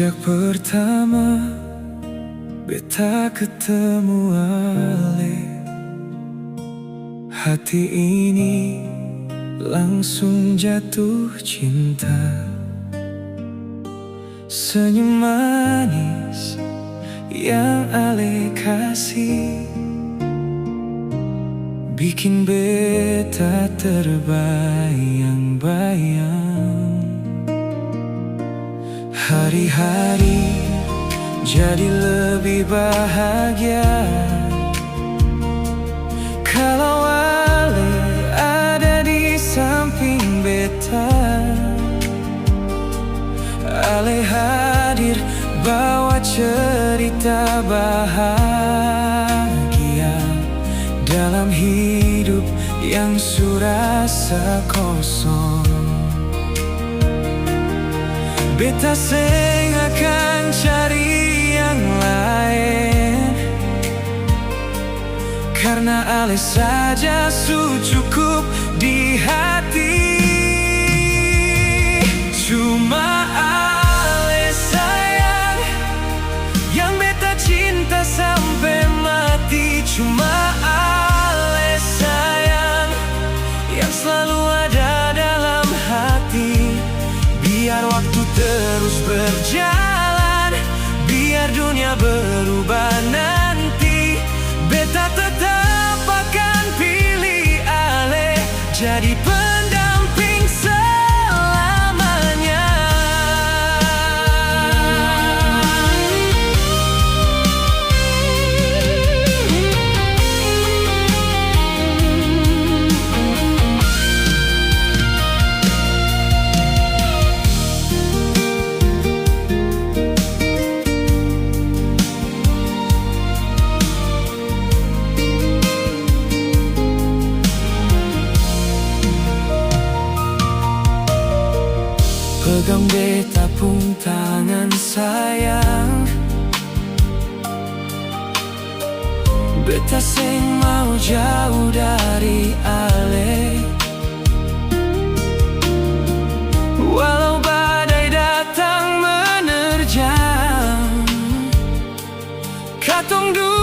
Sejak pertama beta ketemu Ale, hati ini langsung jatuh cinta. Senyum manis yang Ale kasih bikin beta terbayang-bayang. Hari-hari jadi lebih bahagia kalau Ale ada di samping beta. Ale hadir bawa cerita bahagia dalam hidup yang surasa kosong. Beta seng akan cari yang lain, karena Ale saja su cukup di hati. Cuma Ale sayang, yang beta cinta sampai mati. Cuma Ale sayang, yang selalu ada dalam hati. Biar waktu terus berjalan, biar dunia berubah nanti, beta tetap akan pilih Ale jadi pendamping selamanya. Pegang beta pun tangan sayang, beta seng mau jauh dari Ale. Walau badai datang menerjang, katong dua